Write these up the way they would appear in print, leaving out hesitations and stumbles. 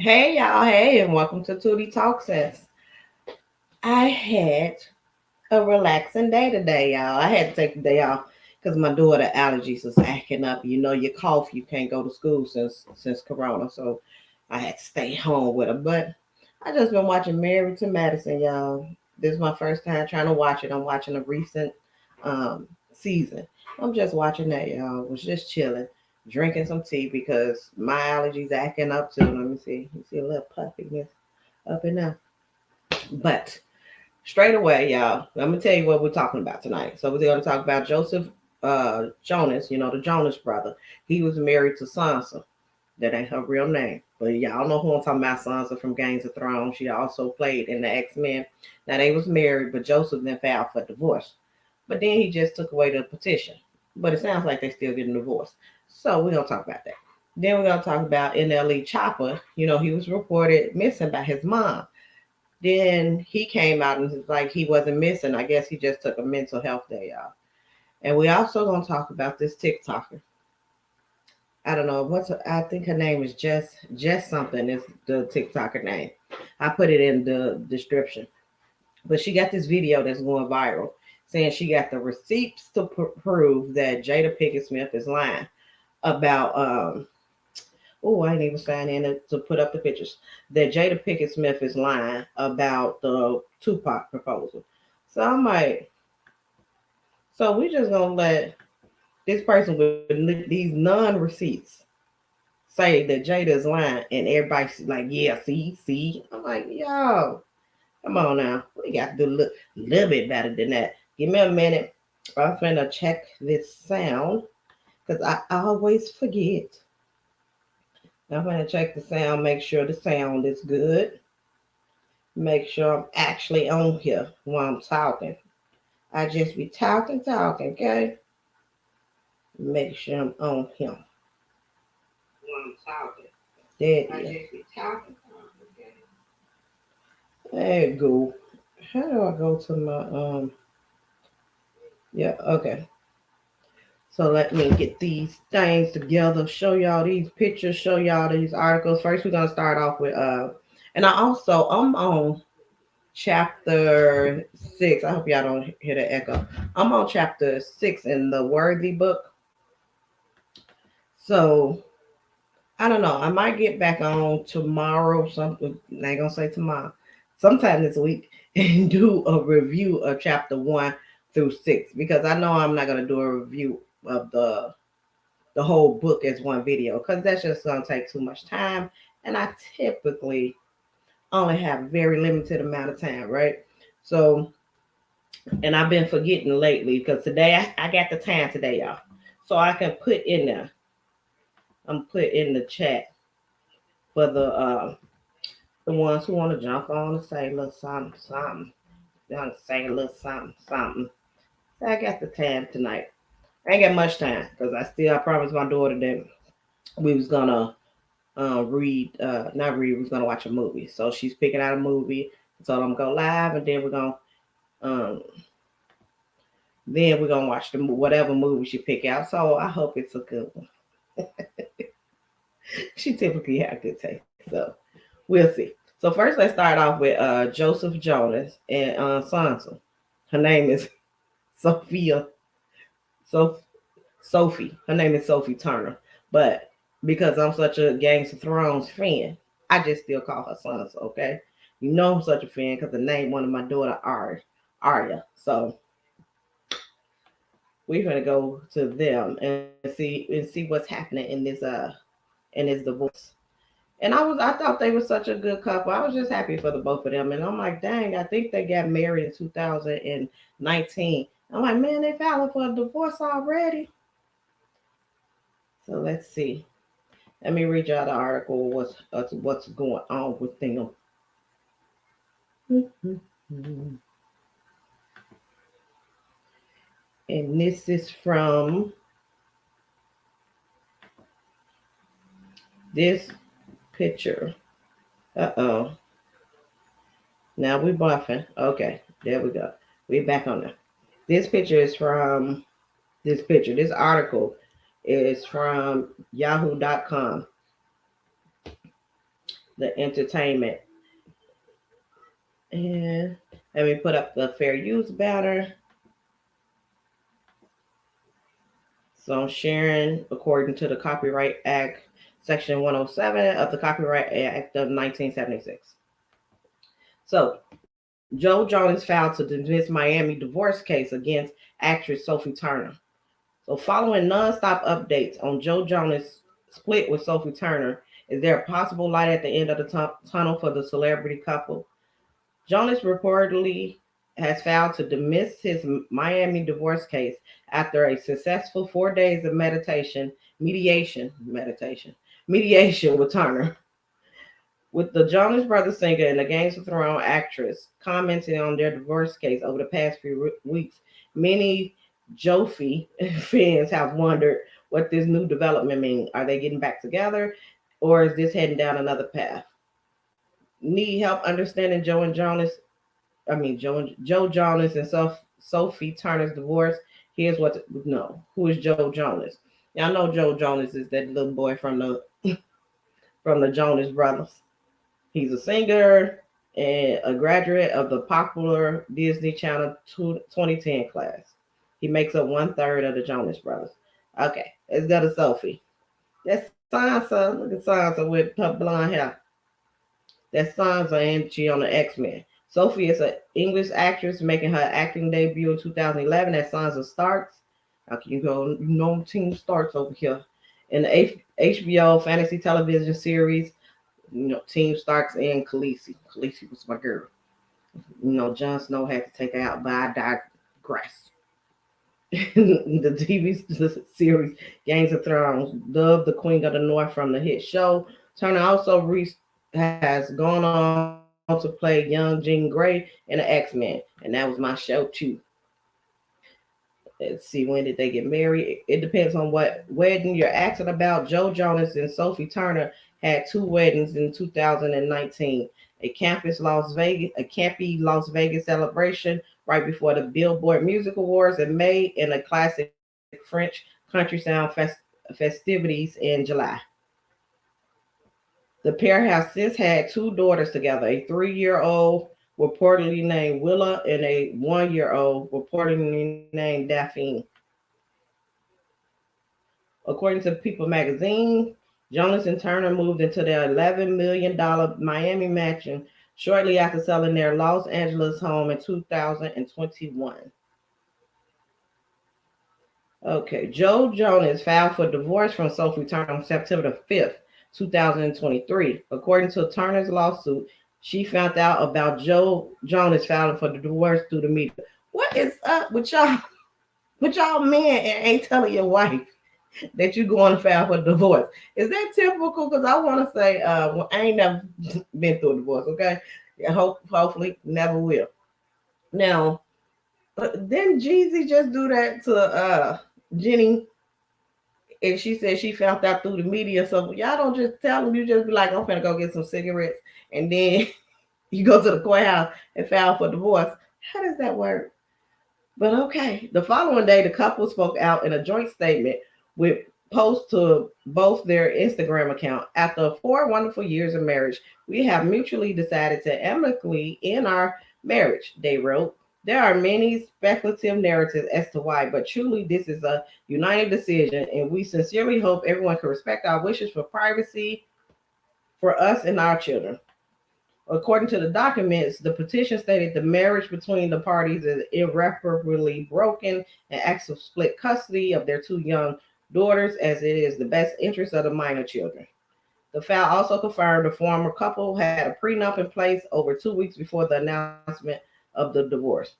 Hey y'all, hey, and welcome to Tootie Talk Sense. I had a relaxing day today, y'all. I had to take the day off because my daughter allergies was acting up. You know, you cough, you can't go to school since Corona, so I had to stay home with her. But I just been watching Married to Madison, y'all. This is my first time trying to watch it. I'm watching a recent um, season. I'm just watching that, y'all. Was just chilling, drinking some tea because my allergies acting up too. Let me see. You see a little puffiness up in there. But straight away, y'all, I'm gonna tell you what we're talking about tonight. So we're gonna talk about Joseph Jonas, the Jonas brother. He was married to Sansa. That ain't her real name. But y'all know who I'm talking about, Sansa from Games of Thrones. She also played in the X-Men. Now they was married, but Joseph then filed for divorce. But then he just took away the petition. But it sounds like they still getting divorced. So we're gonna talk about that. Then we're gonna talk about NLE Choppa. He was reported missing by his mom. Then he came out and was like he wasn't missing. I guess he just took a mental health day, y'all. And we also gonna talk about this TikToker. I don't know I think her name is Jess something is the TikToker name. I put it in the description. But she got this video that's going viral saying she got the receipts to prove that Jada Pinkett Smith is lying about oh, I didn't even sign in to put up the pictures. That Jada Pinkett Smith is lying about the Tupac proposal. So I'm like, so we just gonna let this person with these non-receipts say that Jada is lying, and everybody's like, yeah, see. I'm like, yo, come on now, we got to do a little bit better than that. Give me a minute. I'm finna check this sound because I always forget. I'm gonna check the sound, make sure the sound is good. Make sure I'm actually on here while I'm talking. I just be talking, okay? Make sure I'm on here while I'm talking. There it is. I just be talking, okay? There you go. How do I go to my yeah, okay. So let me get these things together, show y'all these pictures, show y'all these articles. First we're gonna start off with and I'm on chapter 6. I hope y'all don't hear the echo. I'm on chapter 6 in the Worthy book. So I don't know. I might get back on tomorrow. Something I ain't gonna say tomorrow. Sometime this week and do a review of chapter 1 through 6 because I know I'm not gonna do a review of the whole book as one video because that's just gonna take too much time. And I typically only have a very limited amount of time, right? So and I've been forgetting lately because today I got the time today, y'all. So I can put in there. I'm put in the chat for the ones who want to jump on and say a little something. They want to say a little something. So I got the time tonight. I ain't got much time because I promised my daughter that we was gonna read not read, we was gonna watch a movie. So she's picking out a movie. So I'm gonna go live and um then we're gonna watch the whatever movie she pick out. So I hope it's a good one. She typically have good taste, so we'll see. So first, let's start off with Joseph Jonas and Sansa. Her name is Sophia. So Sophie. Her name is Sophie Turner, but because I'm such a Games of Thrones fan, I just still call her Sansa. Okay, you know I'm such a fan because the name one of my daughter Arya. So we're gonna go to them and see what's happening in this divorce. And I thought they were such a good couple. I was just happy for the both of them. And I'm like, dang, I think they got married in 2019. I'm like, man, they filing for a divorce already. So let's see. Let me read y'all the article. What's going on with them? And this is from this picture. Uh-oh. Now we buffing. Okay, there we go. We back on there. This picture is from this picture. This article is from yahoo.com. the entertainment. And let me put up the fair use banner. So I'm sharing according to the Copyright Act, Section 107 of the Copyright Act of 1976. So Joe Jonas filed to dismiss Miami divorce case against actress Sophie Turner. So following nonstop updates on Joe Jonas' split with Sophie Turner, is there a possible light at the end of the tunnel for the celebrity couple? Jonas reportedly has filed to dismiss his Miami divorce case after a successful 4 days of mediation with Turner. With the Jonas Brothers singer and the Games of Thrones actress commenting on their divorce case over the past few weeks, many Joffy fans have wondered what this new development means. Are they getting back together, or is this heading down another path? Need help understanding Joe Jonas and Sophie Turner's divorce? Here's what to know. Who is Joe Jonas? Y'all know Joe Jonas is that little boy from the Jonas Brothers. He's a singer and a graduate of the popular Disney Channel 2010 class. He makes up 1/3 of the Jonas Brothers. Okay, let's go to Sophie. That's Sansa. Look at Sansa with her blonde hair. That's Sansa, and she on the X-Men. Sophie is an English actress making her acting debut in 2011 as Sansa Starks. Now you go, Team Starks over here. In the HBO fantasy television series, Team Starks and Khaleesi. Khaleesi was my girl. Jon Snow had to take her out, but I digress. The TV series Games of Thrones, dubbed the Queen of the North from the hit show. Turner also has gone on to play young Jean Grey in the X-Men, and that was my show too. Let's see, when did they get married? It depends on what wedding you're asking about. Joe Jonas and Sophie Turner had two weddings in 2019. A campy Las Vegas celebration right before the Billboard Music Awards in May, and a classic French country sound festivities in July. The pair have since had two daughters together, a 3-year-old reportedly named Willa and a 1-year-old reportedly named Daphne. According to People magazine, Jonas and Turner moved into their $11 million Miami mansion shortly after selling their Los Angeles home in 2021. Okay, Joe Jonas filed for divorce from Sophie Turner on September 5th, 2023. According to Turner's lawsuit, she found out about Joe Jonas filing for the divorce through the media. What is up with y'all? With y'all men and ain't telling your wife that you're going to file for divorce? Is that typical? Because I want to say, I ain't never been through a divorce, okay? Hopefully never will. Now, didn't Jeezy just do that to Jenny? And she said she found out through the media. So y'all don't just tell them. You just be like, I'm gonna go get some cigarettes, and then you go to the courthouse and file for divorce. How does that work? But okay. The following day, the couple spoke out in a joint statement with posts to both their Instagram account. After 4 wonderful years of marriage, we have mutually decided to amicably end our marriage, they wrote. There are many speculative narratives as to why, but truly this is a united decision, and we sincerely hope everyone can respect our wishes for privacy for us and our children. According to the documents, the petition stated the marriage between the parties is irreparably broken and asks to split custody of their two young daughters as it is the best interest of the minor children. The file also confirmed the former couple had a prenup in place over 2 weeks before the announcement of the divorce.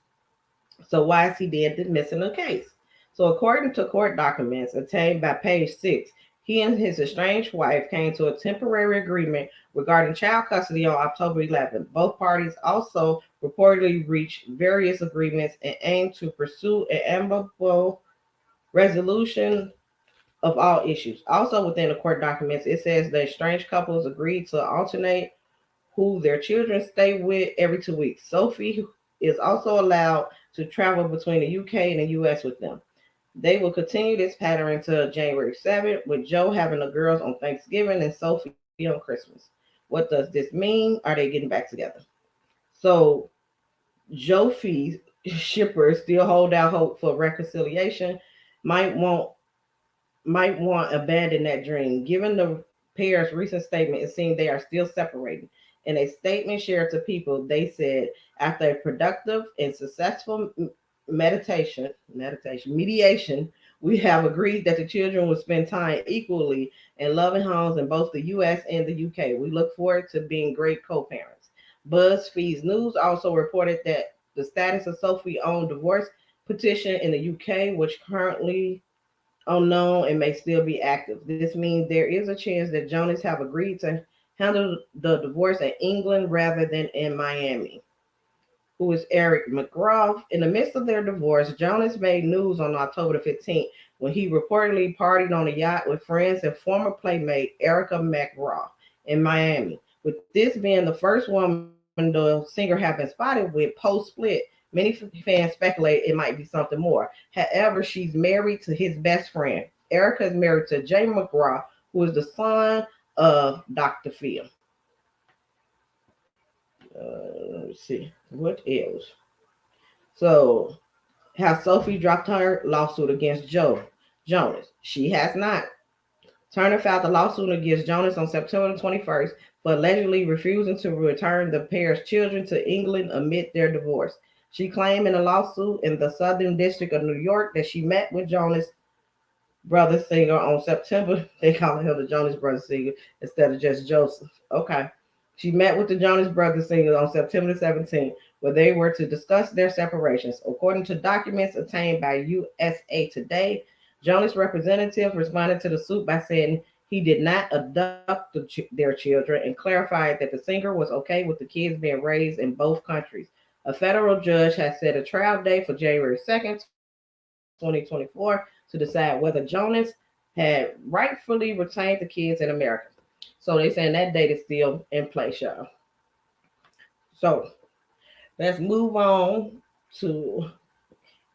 So why is he then dismissing the case? So according to court documents obtained by page 6, he and his estranged wife came to a temporary agreement regarding child custody on October 11th. Both parties also reportedly reached various agreements and aimed to pursue an amicable resolution of all issues. Also within the court documents, it says the estranged couples agreed to alternate who their children stay with every 2 weeks. Sophie is also allowed to travel between the UK and the US with them. They will continue this pattern until January 7th, with Joe having the girls on Thanksgiving and Sophie on Christmas. What does this mean? Are they getting back together? So Jophie's shippers still hold out hope for reconciliation. Might want might want to abandon that dream. Given the pair's recent statement, it seems they are still separating. In a statement shared to People, they said after a productive and successful mediation, we have agreed that the children will spend time equally in loving homes in both the U.S. and the U.K. We look forward to being great co-parents. BuzzFeed News also reported that the status of Sophie's own divorce petition in the UK, which currently unknown and may still be active. This means there is a chance that Jonas have agreed to handle the divorce in England rather than in Miami. Who is Eric McGraw? In the midst of their divorce, Jonas made news on October the 15th when he reportedly partied on a yacht with friends and former playmate Erica McGraw in Miami. With this being the first woman the singer has been spotted with post split, many fans speculate it might be something more. However, she's married to his best friend. Erica is married to Jay McGraw, who is the son of Dr. Phil. Let's see. What else? So, has Sophie dropped her lawsuit against Jonas? She has not. Turner filed a lawsuit against Jonas on September 21st for allegedly refusing to return the pair's children to England amid their divorce. She claimed in a lawsuit in the Southern District of New York that she met with Jonas brother singer on September. They call him the Jonas brother singer instead of just Joseph. Okay. She met with the Jonas brother singer on September 17th, where they were to discuss their separations. According to documents obtained by USA Today, Jonas' representative responded to the suit by saying he did not adopt their children and clarified that the singer was okay with the kids being raised in both countries. A federal judge has set a trial date for January 2nd, 2024, to decide whether Jonas had rightfully retained the kids in America. So they saying that date is still in place, y'all. So let's move on to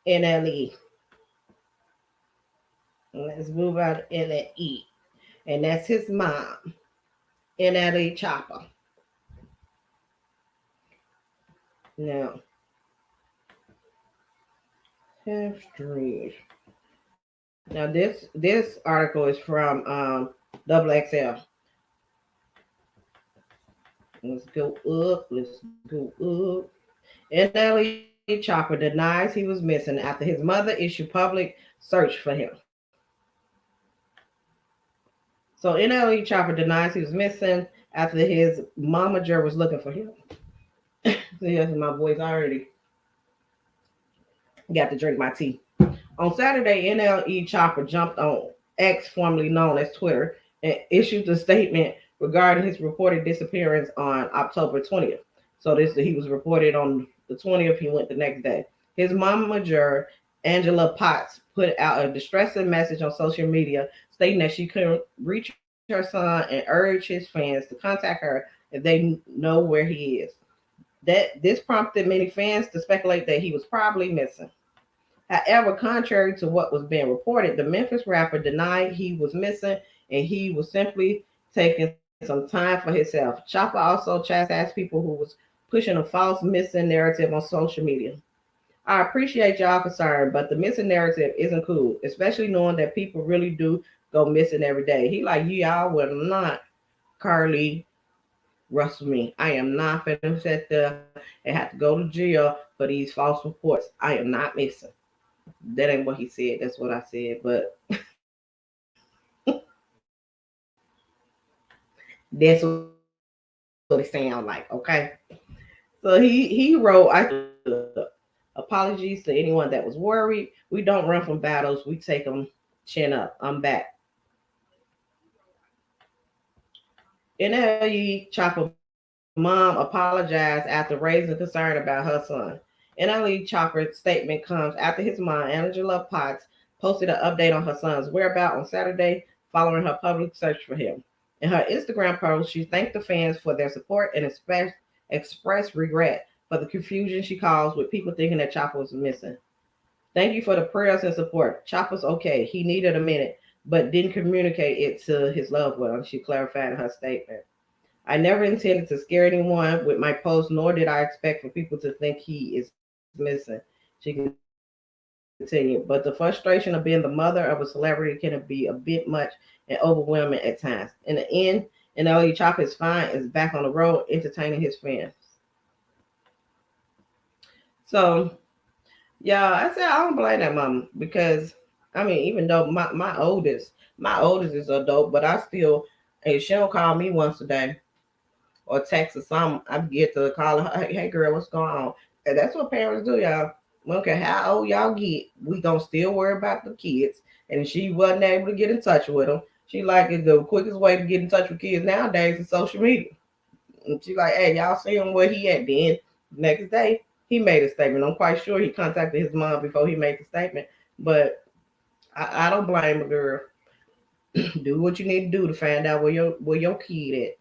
NLE. Let's move on to NLE. And that's his mom, NLE Choppa. Now, history. Now this article is from Double XL. Let's go up. Let's go up. NLE Chopper denies he was missing after his mother issued public search for him. So NLE Chopper denies he was missing after his momager was looking for him. Yes, my voice already got to drink my tea. On Saturday, NLE Chopper jumped on X, formerly known as Twitter, and issued a statement regarding his reported disappearance on October 20th. So this he was reported on the 20th. He went the next day. His momager, Angela Potts, put out a distressing message on social media stating that she couldn't reach her son and urged his fans to contact her if they know where he is. That this prompted many fans to speculate that he was probably missing. However, contrary to what was being reported, the Memphis rapper denied he was missing and he was simply taking some time for himself. Chopper also chastised people who was pushing a false missing narrative on social media. I appreciate y'all concern, but the missing narrative isn't cool, especially knowing that people really do go missing every day. He like, y'all will not Carly Russell me. I am not finna sit there and have to go to jail for these false reports. I am not missing. That ain't what he said. That's what I said. But that's what it sounds like. Okay. So he wrote, apologies to anyone that was worried. We don't run from battles. We take them chin up. I'm back. NLE Choppa mom apologized after raising concern about her son. NLE Choppa's statement comes after his mom, Angela Potts, posted an update on her son's whereabouts on Saturday following her public search for him. In her Instagram post, she thanked the fans for their support and expressed regret for the confusion she caused with people thinking that Choppa was missing. Thank you for the prayers and support. Choppa's okay. He needed a minute, but didn't communicate it to his loved one, she clarified in her statement. I never intended to scare anyone with my post, nor did I expect for people to think he is missing. She continued. But the frustration of being the mother of a celebrity can be a bit much and overwhelming at times. In the end, NLE Choppa is fine, is back on the road, entertaining his fans. So, yeah, I said I don't blame that mama because I mean, even though my oldest is adult, but I still, if she don't call me once a day or text or something, I get to call her, hey girl, what's going on? And that's what parents do, y'all. We don't care how old y'all get, we gonna still worry about the kids. And if she wasn't able to get in touch with them, she like it the quickest way to get in touch with kids nowadays is social media. And she like, hey, y'all see him where he at? Then next day he made a statement. I'm quite sure he contacted his mom before he made the statement. But I don't blame a girl. Do what you need to do to find out where your kid at.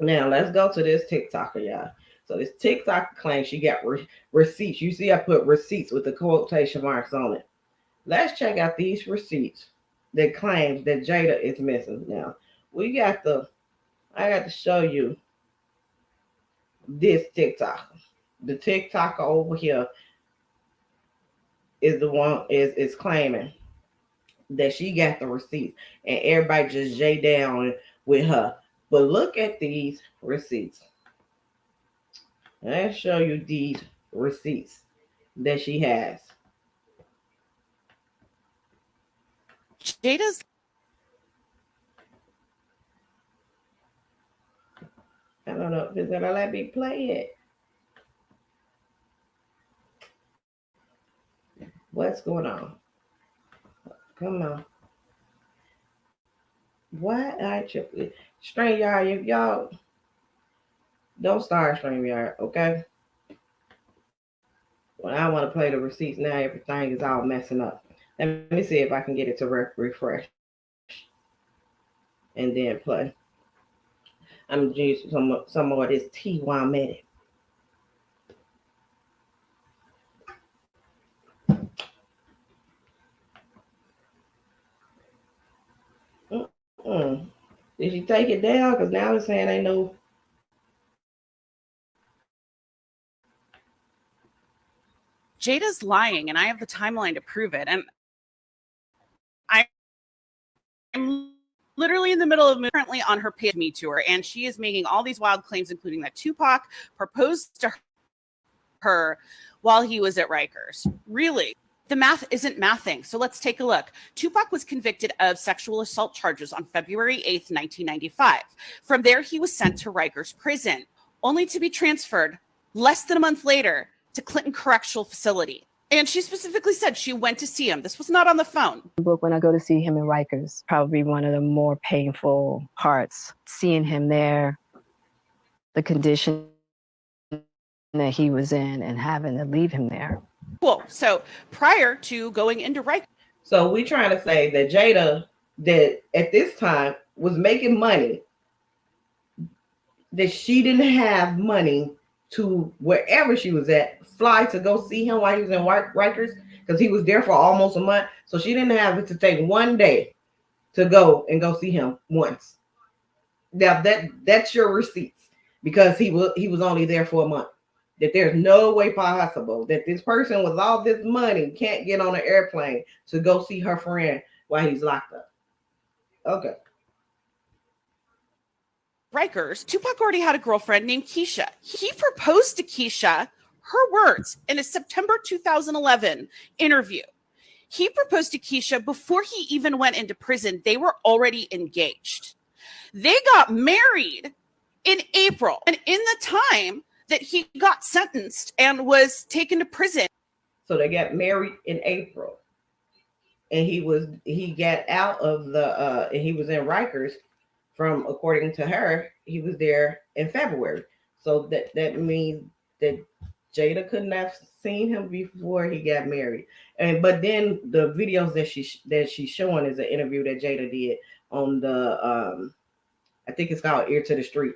Now let's go to this TikToker, y'all. So this TikToker claims she got receipts. You see, I put receipts with the quotation marks on it. Let's check out these receipts that claims that Jada is missing. Now we got the. I got to show you this TikToker. The TikToker over here is the one is claiming that she got the receipts, and everybody just J down with her. But look at these receipts. Let's show you these receipts that she has. Jada's I don't know if it's gonna let me play it. What's going on? Come on. Why I StreamYard, if y'all don't start StreamYard, okay? When I want to play the receipts now, everything is all messing up. Let me see if I can get it to refresh and then play. I'm gonna use some more of this tea while I'm at it. Mm-mm. Did she take it down? Because now it's saying ain't no. Jada's lying, and I have the timeline to prove it. And I'm literally in the middle of currently on her page Me tour, and she is making all these wild claims, including that Tupac proposed to her while he was at Rikers. Really? The math isn't mathing. So let's take a look. Tupac was convicted of sexual assault charges on February 8th, 1995. From there, he was sent to Rikers prison, only to be transferred less than a month later to Clinton Correctional Facility. And she specifically said she went to see him. This was not on the phone. Book when I go to see him in Rikers, probably one of the more painful parts. Seeing him there, the condition that he was in, and having to leave him there. Cool. So prior to going into Rikers. So we trying to say that Jada, that at this time was making money, that she didn't have money to wherever she was at, fly to go see him while he was in Rikers, because he was there for almost a month. So she didn't have it to take one day to go see him once. Now that's your receipts, because he was only there for a month. That there's no way possible that this person with all this money can't get on an airplane to go see her friend while he's locked up. Okay. Rikers, Tupac already had a girlfriend named Keisha. He proposed to Keisha, her words, in a September 2011 interview. He proposed to Keisha before he even went into prison. They were already engaged. They got married in April. And in the time that he got sentenced and was taken to prison. So they got married in April. And he got out of the and he was in Rikers from, according to her, he was there in February. So that means that Jada couldn't have seen him before he got married. But then the videos that she's showing is an interview that Jada did on the I think it's called Ear to the Street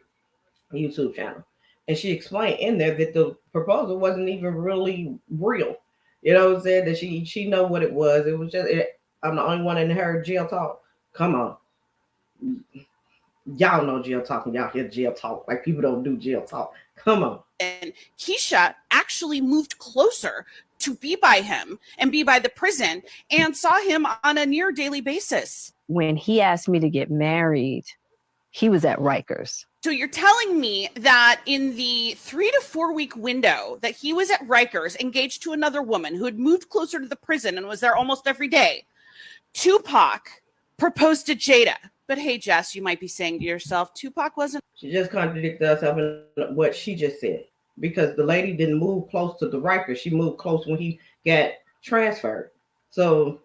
YouTube channel. And she explained in there that the proposal wasn't even really real. You know what I'm saying? That she know what it was. It was just I'm the only one in her jail talk. Come on. Y'all know jail talk and y'all hear jail talk. Like people don't do jail talk. Come on. And Keisha actually moved closer to be by him and be by the prison and saw him on a near daily basis. When he asked me to get married, he was at Rikers. So you're telling me that in the 3 to 4 week window that he was at Rikers, engaged to another woman who had moved closer to the prison and was there almost every day, Tupac proposed to Jada. But hey, Jess, you might be saying to yourself, Tupac wasn't. She just contradicted herself in what she just said. Because the lady didn't move close to the Rikers. She moved close when he got transferred. So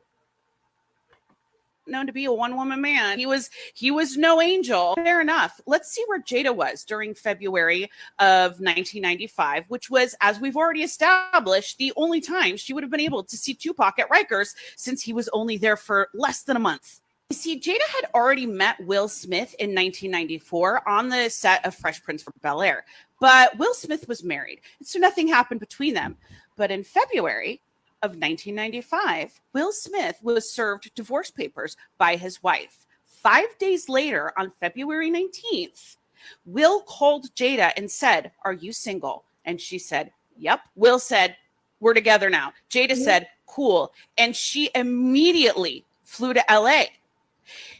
known to be a one-woman man. He was no angel. Fair enough. Let's see where Jada was during February of 1995, which was, as we've already established, the only time she would have been able to see Tupac at Rikers since he was only there for less than a month. You see, Jada had already met Will Smith in 1994 on the set of Fresh Prince of Bel-Air, but Will Smith was married, so nothing happened between them. But in February of 1995, Will Smith was served divorce papers by his wife. 5 days later, on February 19th, Will called Jada and said, "Are you single?" And she said, "Yep." Will said, "We're together now." Jada said, "Cool." And she immediately flew to LA.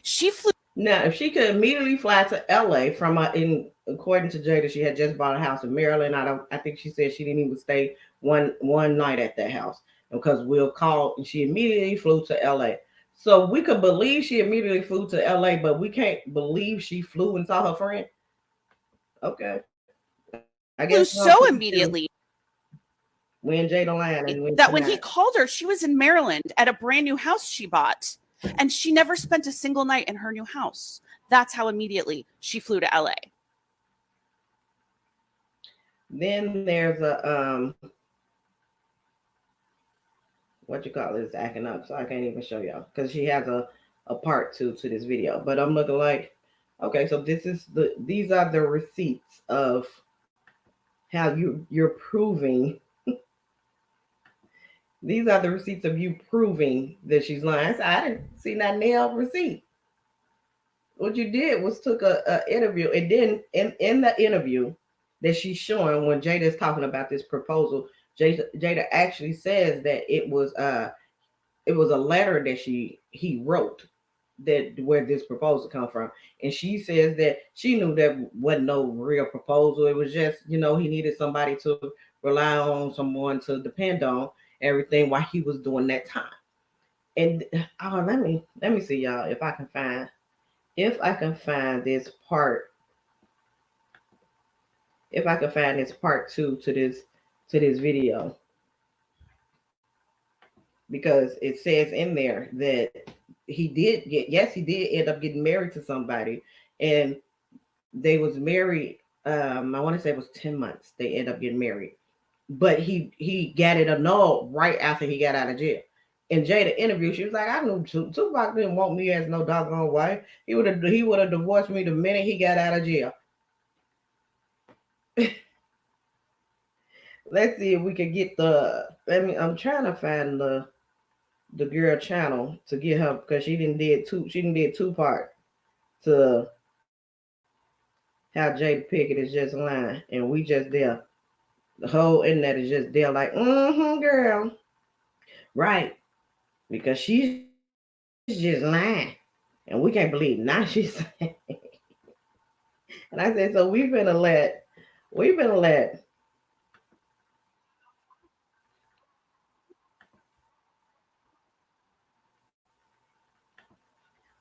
She flew. Now, if she could immediately fly to LA from according to Jada, she had just bought a house in Maryland. I think she said she didn't even stay one night at that house because Will called and she immediately flew to LA. So we could believe she immediately flew to LA, but we can't believe she flew and saw her friend. Okay, I guess so immediately. When Jada lying and that when he called her, she was in Maryland at a brand new house she bought. And she never spent a single night in her new house. That's how immediately she flew to LA. Then there's a what you call it, is acting up, so I can't even show y'all because she has a part two to this video. But I'm looking like, okay, so these are the receipts of how you're proving. These are the receipts of you proving that she's lying. I didn't see that nailed receipt. What you did was took a interview, and then in the interview that she's showing when Jada is talking about this proposal, Jada actually says that it was a letter that he wrote that where this proposal come from, and she says that she knew that wasn't no real proposal. It was just he needed somebody to rely on, someone to depend on everything while he was doing that time. And let me see, y'all, if I can find this part, if I can find this part two to this video, because it says in there that he did end up getting married to somebody, and they was married. I want to say it was 10 months. They end up getting married, but he got it annulled right after he got out of jail. In Jada interview, she was like, "I knew Tupac didn't want me as no doggone wife. He would have divorced me the minute he got out of jail." Let's see if we can get I'm trying to find the girl channel to get her, because she didn't did two part to how Jada Pinkett is just lying, and we just there. The whole internet is just there like, girl. Right. Because she's just lying. And we can't believe now she's saying. And I said, so we've been let.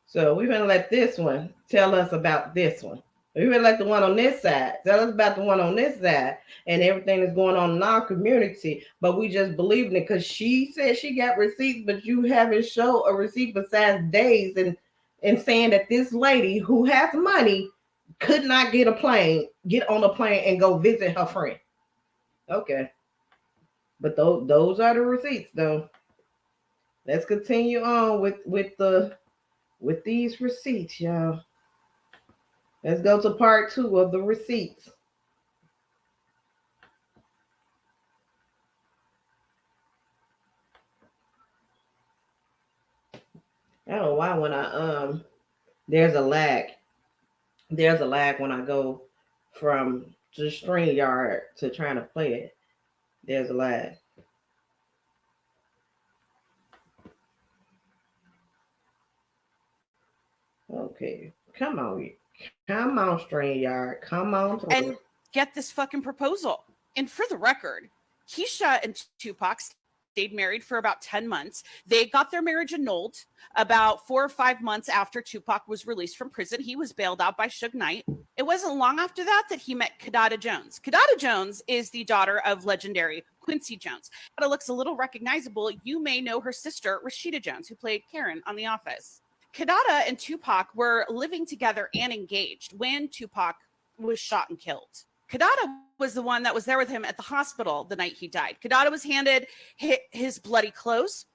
So we're going to let this one tell us about this one. We're going to let the one on this side tell us about the one on this side and everything that's going on in our community. But we just believe in it because she said she got receipts, but you haven't showed a receipt besides days and saying that this lady who has money could not get on a plane and go visit her friend. Okay. But those are the receipts, though. Let's continue on with these receipts, y'all. Let's go to part two of the receipts. I don't know why when I there's a lag. There's a lag when I go from the StreamYard to trying to play it. There's a lag. Okay. Come on, StreamYard. Come on through. And get this fucking proposal. And for the record, Keisha and Tupac stayed married for about 10 months. They got their marriage annulled about 4 or 5 months after Tupac was released from prison. He was bailed out by Suge Knight. It wasn't long after that he met Kidada Jones. Kidada Jones is the daughter of legendary Quincy Jones. Kidada looks a little recognizable. You may know her sister, Rashida Jones, who played Karen on The Office. Kidada and Tupac were living together and engaged when Tupac was shot and killed. Kidada was the one that was there with him at the hospital the night he died. Kidada was handed his bloody clothes.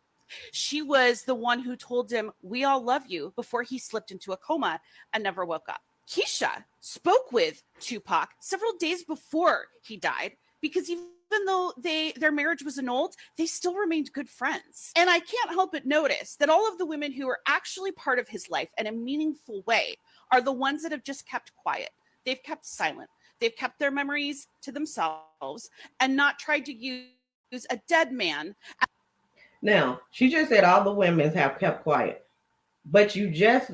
She was the one who told him, "We all love you," before he slipped into a coma and never woke up. Keisha spoke with Tupac several days before he died because even though their marriage was annulled, they still remained good friends. And I can't help but notice that all of the women who are actually part of his life in a meaningful way are the ones that have just kept quiet. They've kept silent. They've kept their memories to themselves and not tried to use a dead man. Now, she just said all the women have kept quiet, but you just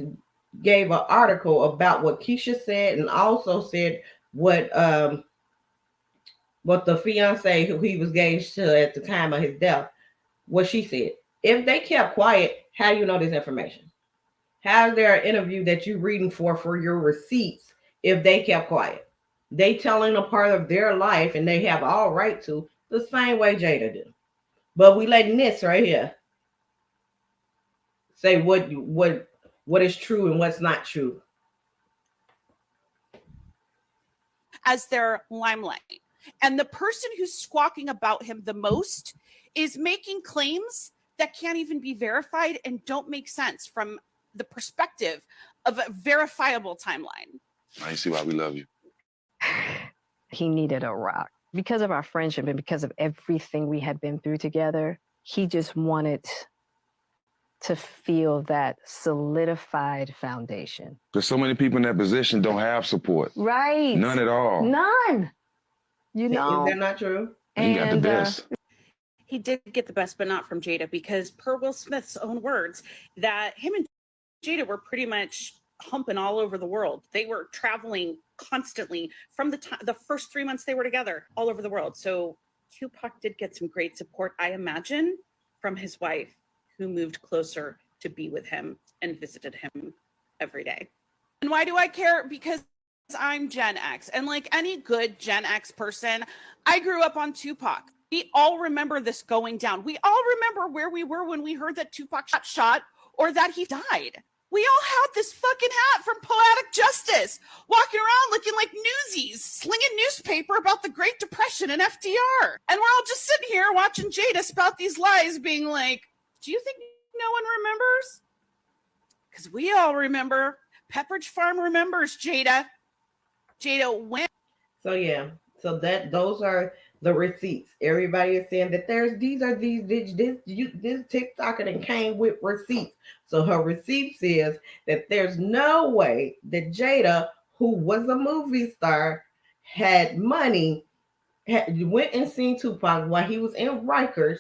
gave an article about what Keisha said and also said what the fiance who he was engaged to at the time of his death, what she said. If they kept quiet, how do you know this information? How is there an interview that you're reading for your receipts if they kept quiet? They telling a part of their life and they have all right to, the same way Jada do. But we letting this right here say what is true and what's not true. As their limelight. And the person who's squawking about him the most is making claims that can't even be verified and don't make sense from the perspective of a verifiable timeline. I see why we love you. He needed a rock. Because of our friendship and because of everything we had been through together, he just wanted to feel that solidified foundation. Because so many people in that position don't have support. Right. None at all. None. You know. Is that not true? He got the best. He did get the best, but not from Jada, because per Will Smith's own words, that him and Jada were pretty much humping all over the world. They were traveling constantly from the first 3 months they were together, all over the world. So Tupac did get some great support, I imagine, from his wife, who moved closer to be with him and visited him every day. And why do I care? Because I'm Gen X, and like any good Gen X person, I grew up on Tupac. We all remember this going down. We all remember where we were when we heard that Tupac got shot or that he died. We all had this fucking hat from Poetic Justice, walking around looking like newsies, slinging newspaper about the Great Depression and FDR. And we're all just sitting here watching Jada spout these lies, being like, do you think no one remembers? Because we all remember. Pepperidge Farm remembers, Jada. Jada went. So yeah, so those are the receipts. Everybody is saying that this TikToker that came with receipts. So her receipt says that there's no way that Jada, who was a movie star, had money, went and seen Tupac while he was in Rikers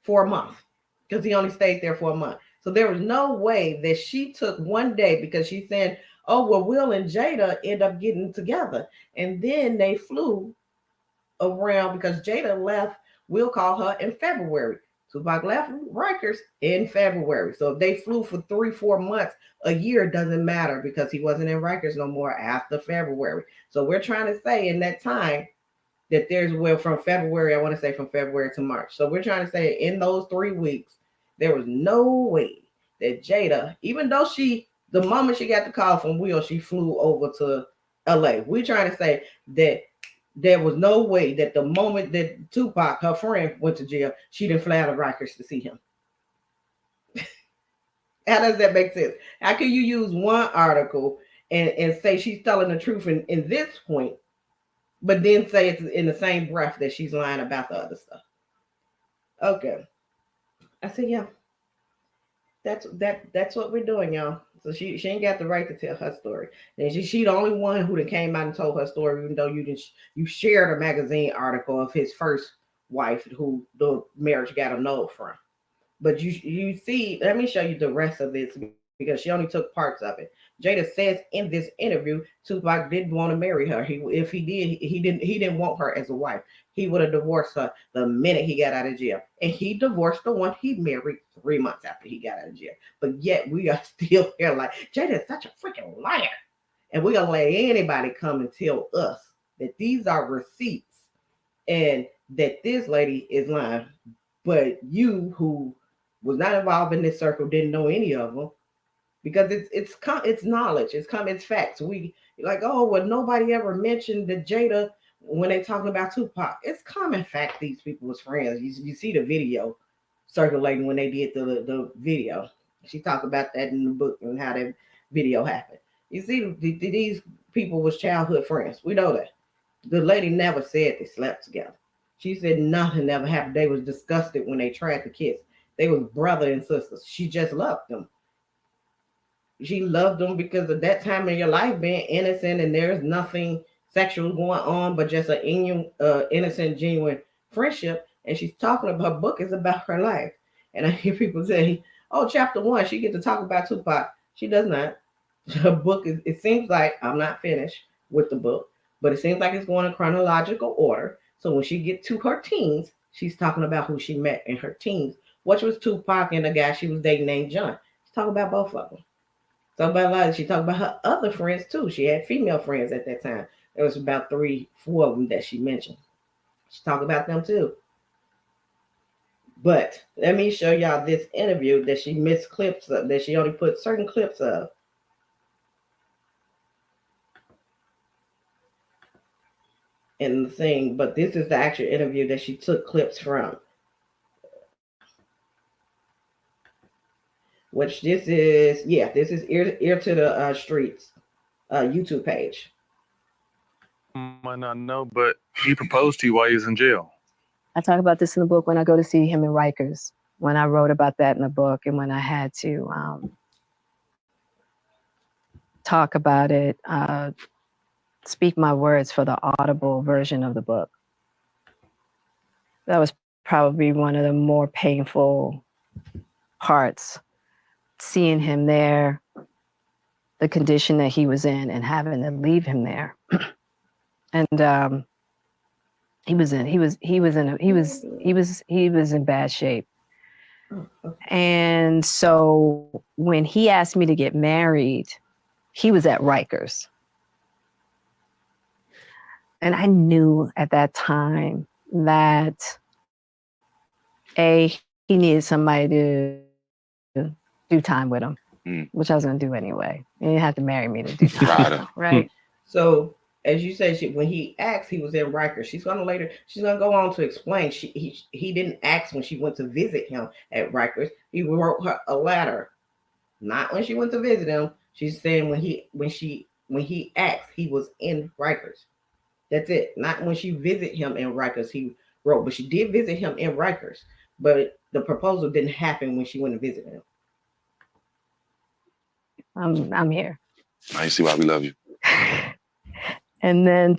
for a month, because he only stayed there for a month. So there was no way that she took one day, because she said, oh, well, Will and Jada end up getting together. And then they flew around because Jada left, Will called her in February. Tupac left Rikers in February. So if they flew for 3-4 months, a year doesn't matter, because he wasn't in Rikers no more after February. So we're trying to say in that time that there's, well, from February, I want to say from February to March. So we're trying to say in those 3 weeks, there was no way that Jada, even though the moment she got the call from Will, she flew over to LA. We're trying to say that there was no way that the moment that Tupac, her friend, went to jail, she didn't fly to Rikers to see him. How does that make sense? How can you use one article and say she's telling the truth in this point, but then say it's in the same breath that she's lying about the other stuff? Okay. I said, yeah. That's what we're doing, y'all. So she ain't got the right to tell her story. And she the only one who came out and told her story, even though you shared a magazine article of his first wife who the marriage got annulled from. But you see, let me show you the rest of this because she only took parts of it. Jada says in this interview, Tupac didn't want to marry her. If he did, he didn't want her as a wife. He would have divorced her the minute he got out of jail. And he divorced the one he married 3 months after he got out of jail. But yet we are still here like Jada is such a freaking liar. And we're gonna let anybody come and tell us that these are receipts and that this lady is lying. But you who was not involved in this circle didn't know any of them because it's knowledge, it's facts. We like, oh well, nobody ever mentioned the Jada when they talking about Tupac. It's common fact these people was friends. You see the video circulating when they did the video. She talked about that in the book and how that video happened. You see, these people was childhood friends. We know that. The lady never said they slept together. She said nothing ever happened. They was disgusted when they tried to kiss. They was brother and sisters. She just loved them. She loved them because of that time in your life being innocent and there's nothing sexual going on, but just an innocent, genuine friendship. And she's talking about her book is about her life. And I hear people say, "Oh, chapter 1, she get to talk about Tupac." She does not. Her book is. It seems like I'm not finished with the book, but it seems like it's going in chronological order. So when she get to her teens, she's talking about who she met in her teens, which was Tupac and the guy she was dating named John. She's talking about both of them. Talk about a lot. She talked about her other friends too. She had female friends at that time. There was about 3, 4 of them that she mentioned. She talked about them too. But let me show y'all this interview that she missed clips of, that she only put certain clips of. In the thing, but this is the actual interview that she took clips from. Which this is ear to the streets YouTube page. Might not know, but he proposed to you while he was in jail. I talk about this in the book when I go to see him in Rikers, when I wrote about that in the book, and when I had to talk about it, speak my words for the audible version of the book. That was probably one of the more painful parts, seeing him there, the condition that he was in, and having to leave him there. And he was in bad shape. And so when he asked me to get married, he was at Rikers. And I knew at that time that he needed somebody to do time with him, which I was going to do anyway. He didn't have to marry me to do time, right? So, as you said, when he asked, he was in Rikers. She's going to go on to explain. He didn't ask when she went to visit him at Rikers. He wrote her a letter, not when she went to visit him. She's saying when he asked, he was in Rikers. That's it. Not when she visited him in Rikers, he wrote, but she did visit him in Rikers. But the proposal didn't happen when she went to visit him. I'm here. I see why we love you. And then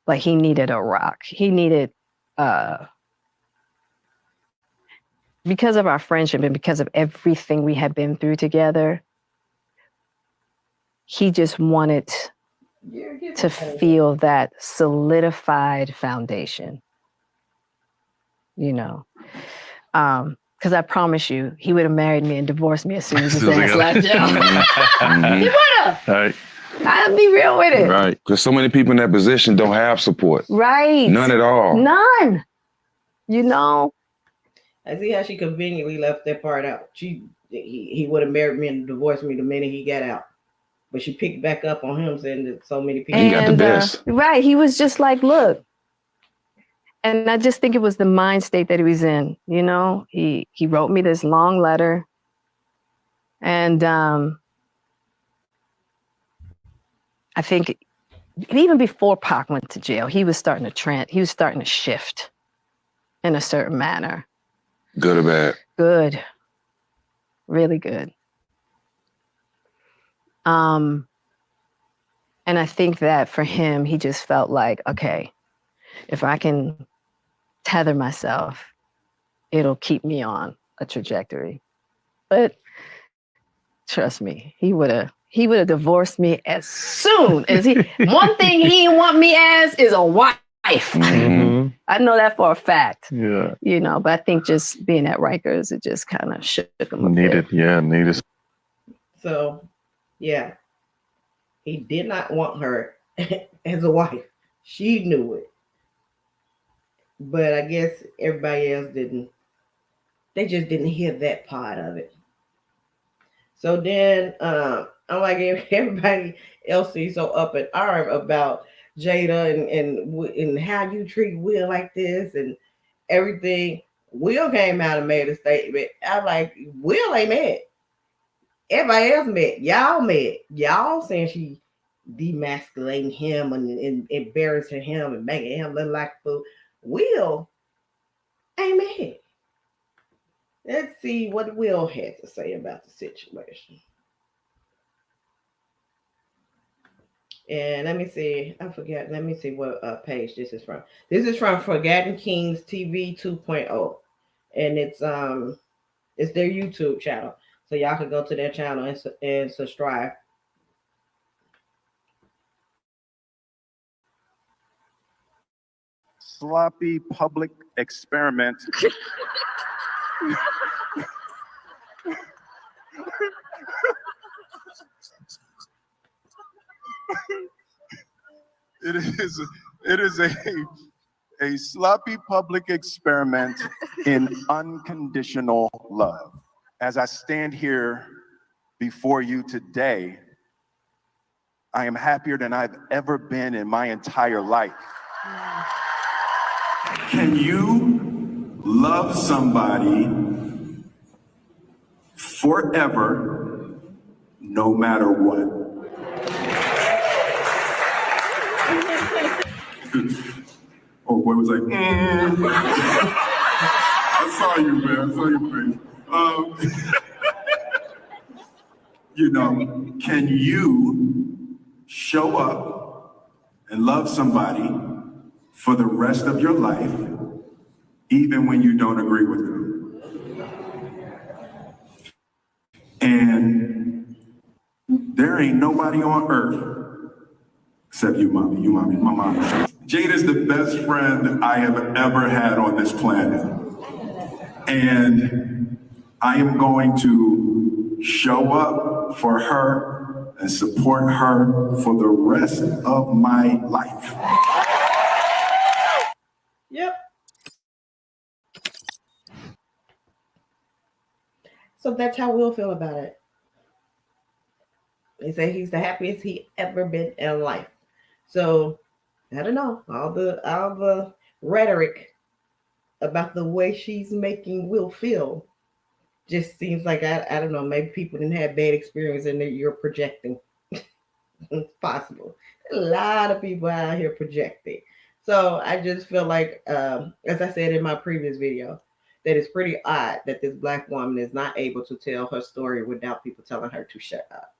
like he needed a rock. He needed, because of our friendship and because of everything we had been through together, he just wanted to feel that solidified foundation, you know. Because I promise you, he would have married me and divorced me as soon as his ass left jail. He would have. Right. I'll be real with it. Right. Because so many people in that position don't have support. Right. None at all. None. You know? I see how she conveniently left that part out. He would have married me and divorced me the minute he got out. But she picked back up on him saying that so many people. He got the best. Right. He was just like, look. And I just think it was the mind state that he was in. You know, he wrote me this long letter. And I think even before Pac went to jail, he was starting to shift in a certain manner. Good or bad? Good. Really good. And I think that for him, he just felt like, okay, if I can tether myself, it'll keep me on a trajectory. But trust me, he would have divorced me as soon as he. One thing he didn't want me as is a wife. Mm-hmm. I know that for a fact. Yeah. You know, but I think just being at Rikers, it just kind of shook him a bit. Needed. So, yeah, he did not want her as a wife. She knew it. But I guess everybody else didn't. They just didn't hear that part of it. So then, I'm like, everybody else is so up in arm about Jada and how you treat Will like this and everything. Will came out and made a statement. I'm like, Will ain't mad. Everybody else mad. Y'all mad. Y'all saying she demasculating him and embarrassing him and making him look like a fool. Will ain't mad. Let's see what Will had to say about the situation. And let me see. I forget. Let me see what page this is from. This is from Forgotten Kings TV 2.0, and it's their YouTube channel. So y'all can go to their channel and subscribe. Sloppy public experiment. It is a sloppy public experiment in unconditional love. As I stand here before you today, I am happier than I've ever been in my entire life. Can you love somebody forever, no matter what? Oh boy was like, I saw you, man. I saw your face. You know, can you show up and love somebody for the rest of your life, even when you don't agree with them? And there ain't nobody on earth except you, mommy. My mom. Jada's the best friend I have ever had on this planet. And I am going to show up for her and support her for the rest of my life. Yep. So that's how Will feel about it. They say he's the happiest he ever been in life. So I don't know. All the rhetoric about the way she's making Will feel just seems like I don't know. Maybe people didn't have bad experience and you're projecting. It's possible. A lot of people out here projecting. So I just feel like, as I said in my previous video, that it's pretty odd that this black woman is not able to tell her story without people telling her to shut up.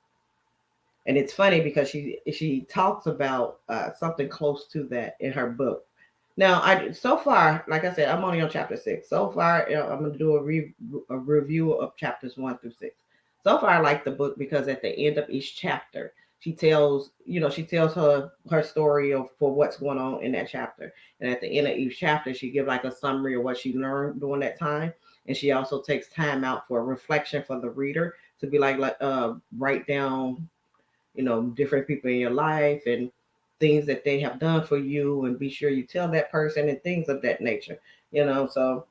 And it's funny because she talks about something close to that in her book. Now, so far, like I said, I'm only on chapter 6. So far, I'm going to do a review of chapters 1 through 6. So far, I like the book because at the end of each chapter, she tells her story for what's going on in that chapter. And at the end of each chapter, she gives like a summary of what she learned during that time. And she also takes time out for reflection for the reader to be like write down different people in your life and things that they have done for you, and be sure you tell that person and things of that nature. So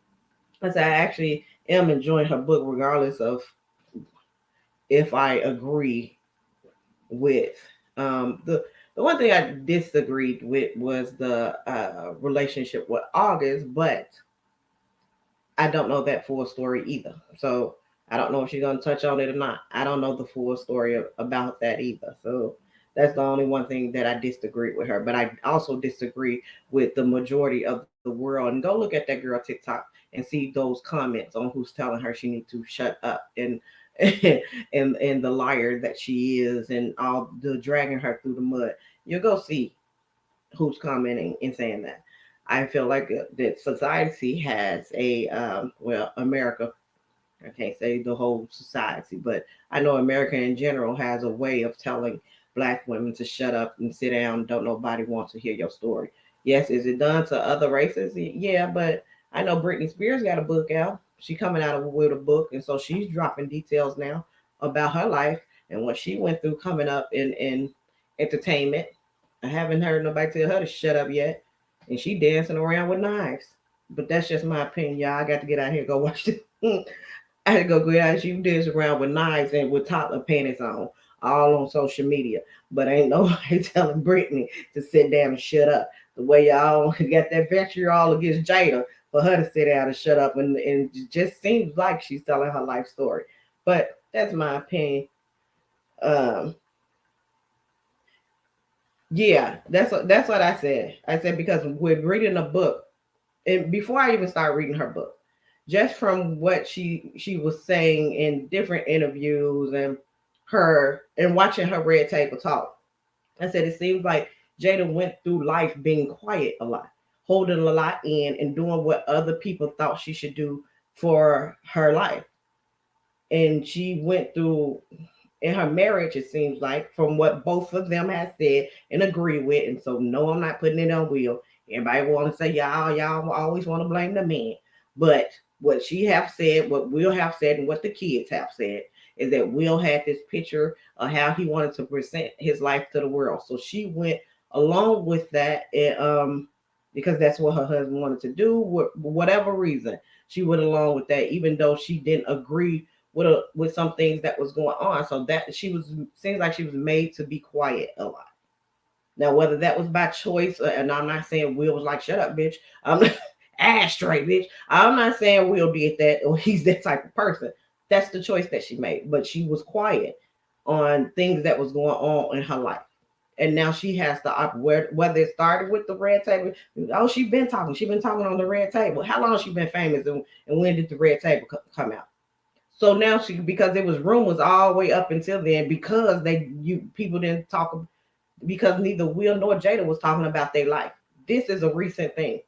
as I actually am enjoying her book, regardless of if I agree with the one thing I disagreed with was the relationship with August, but I don't know that full story either. So I don't know if she's going to touch on it or not. I don't know the full story about that either. So that's the only one thing that I disagree with her. But I also disagree with the majority of world. And go look at that girl TikTok and see those comments on who's telling her she needs to shut up and and the liar that she is and all the dragging her through the mud. You'll go see who's commenting and saying that. I feel like that society has a well, America, I can't say the whole society, but I know America in general has a way of telling black women to shut up and sit down. Don't nobody want to hear your story. Yes, is it done to other races? Yeah, but I know Britney Spears got a book out. She coming out with a book, and so she's dropping details now about her life and what she went through coming up in entertainment. I haven't heard nobody tell her to shut up yet, and she dancing around with knives. But that's just my opinion, y'all. I got to get out here and go watch this. I had to go get out. She dance around with knives and with toddler panties on, all on social media. But ain't nobody telling Brittany to sit down and shut up. The way y'all got that vitriol against Jada for her to sit down and shut up, and it just seems like she's telling her life story. But that's my opinion. Um, yeah, that's what I said. I said because with reading a book, and before I even started reading her book, just from what she was saying in different interviews and her and watching her red table talk, I said it seems like Jada went through life being quiet a lot, holding a lot in and doing what other people thought she should do for her life. And she went through in her marriage, it seems like, from what both of them have said and agree with. And so, no, I'm not putting it on Will. Everybody want to say y'all always want to blame the man, but what she have said, what Will have said, and what the kids have said is that Will had this picture of how he wanted to present his life to the world. So she went along with that, and because that's what her husband wanted to do. Whatever reason, she went along with that, even though she didn't agree with some things that was going on. So that she was seems like she was made to be quiet a lot. Now, whether that was by choice, and I'm not saying Will was like, "Shut up, bitch," I'm not, ass straight, bitch. I'm not saying Will did that or he's that type of person. That's the choice that she made, but she was quiet on things that was going on in her life. And now she has to whether it started with the red table. Oh, she's been talking. She's been talking on the red table. How long has she been famous, and when did the red table come out? So now she, because there was rumors all the way up until then, because people didn't talk, because neither Will nor Jada was talking about their life. This is a recent thing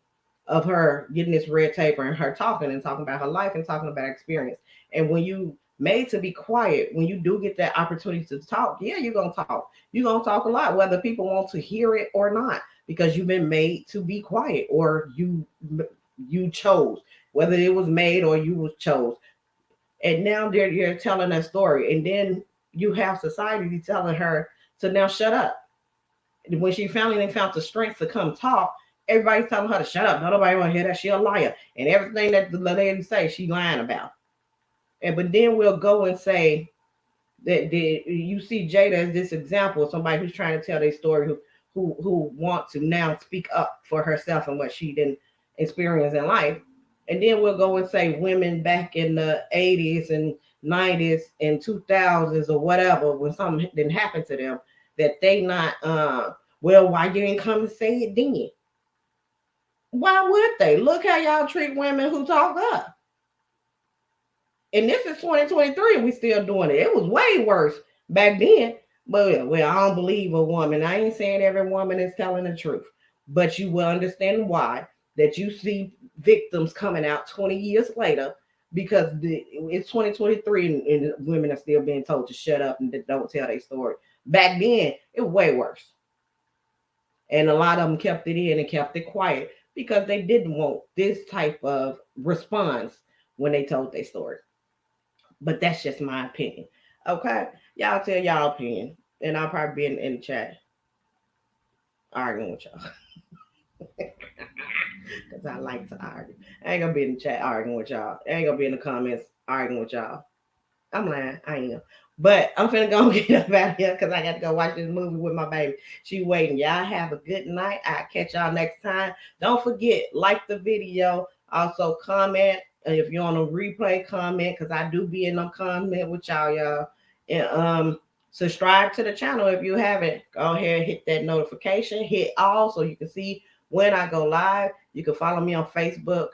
of her getting this red tape and her talking and talking about her life and talking about experience. And when you made to be quiet, when you do get that opportunity to talk, yeah, you're gonna talk. You're gonna talk a lot, whether people want to hear it or not, because you've been made to be quiet, or you chose, whether it was made or you was chose. And now you're telling a story, and then you have society telling her to now shut up. When she finally found the strength to come talk, everybody's telling her to shut up. Nobody want to hear that. She a liar, and everything that the lady say, she lying about. And but then we'll go and say that you see Jada as this example of somebody who's trying to tell their story, who want to now speak up for herself and what she didn't experience in life. And then we'll go and say women back in the 80s and 90s and 2000s or whatever, when something didn't happen to them, that they not, well, why you didn't come and say it then? Why would they? Look how y'all treat women who talk up. And this is 2023 and we still doing it. It was way worse back then. But well, I don't believe a woman. I ain't saying every woman is telling the truth, but you will understand why that you see victims coming out 20 years later, because it's 2023 and women are still being told to shut up and don't tell their story. Back then, it was way worse. And a lot of them kept it in and kept it quiet because they didn't want this type of response when they told their story. But that's just my opinion. Okay? Y'all tell y'all opinion. And I'll probably be in the chat arguing with y'all. Because I like to argue. I ain't gonna be in the chat arguing with y'all. I ain't gonna be in the comments arguing with y'all. I'm lying. I am. But I'm finna go get up out of here because I got to go watch this movie with my baby. She waiting. Y'all have a good night. I'll catch y'all next time. Don't forget, like the video. Also comment. If you're on a replay, comment, because I do be in them comment with y'all. And subscribe to the channel if you haven't. Go ahead and hit that notification. Hit all so you can see when I go live. You can follow me on Facebook,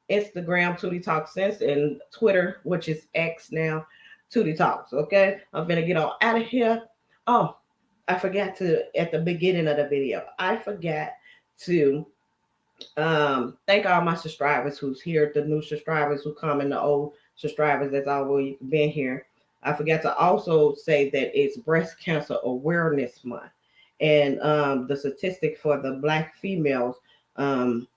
Instagram, Tootie Talk Sense, and Twitter, which is X now, Tootie Talks. Okay, I'm gonna get on out of here. Oh, I forgot to at the beginning of the video. I forgot to thank all my subscribers who's here, the new subscribers who come and the old subscribers that's always been here. I forgot to also say that it's Breast Cancer Awareness Month, and the statistic for the Black females um,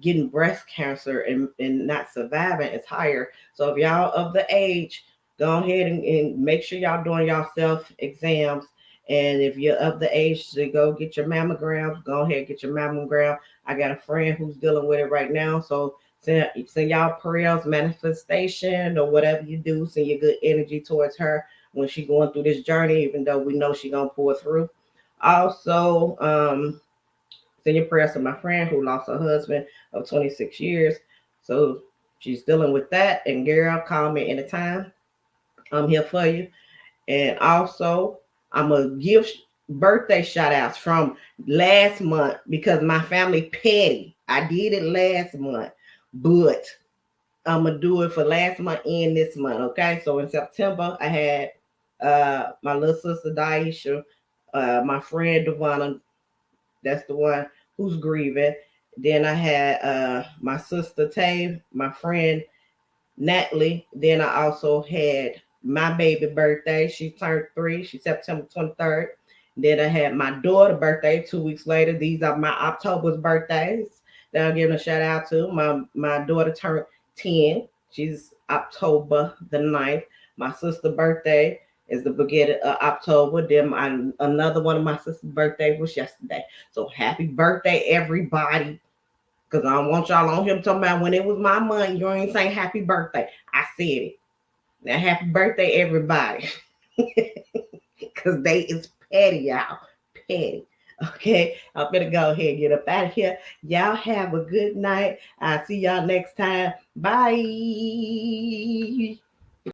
getting breast cancer and not surviving is higher. So if y'all of the age, go ahead and make sure y'all doing y'all self exams. And if you're of the age to go get your mammogram, go ahead and get your mammogram. I got a friend who's dealing with it right now. So send y'all prayers, manifestation, or whatever you do. Send your good energy towards her when she's going through this journey, even though we know she's going to pull through. Also, send your prayers to my friend who lost her husband of 26 years. So she's dealing with that. And girl, call me anytime. I'm here for you. And also, I'm going to give birthday shout outs from last month because my family petty. I did it last month, but I'm going to do it for last month and this month. Okay. So in September, I had my little sister Daisha, my friend Devonna, that's the one who's grieving. Then I had my sister Tay, my friend Natalie. Then I also had my baby birthday. She turned 3. She's September 23rd. Then I had my daughter birthday 2 weeks later. These are my October's birthdays that I'm giving a shout out to. My daughter turned 10. She's October the 9th. My sister's birthday is the beginning of October. Then another one of my sister's birthday was yesterday. So happy birthday, everybody. Because I don't want y'all on here talking about when it was my month, you ain't saying happy birthday. I said it. Now, happy birthday, everybody. Because they is petty, y'all. Petty. Okay, I'm gonna go ahead and get up out of here. Y'all have a good night. I'll see y'all next time. Bye.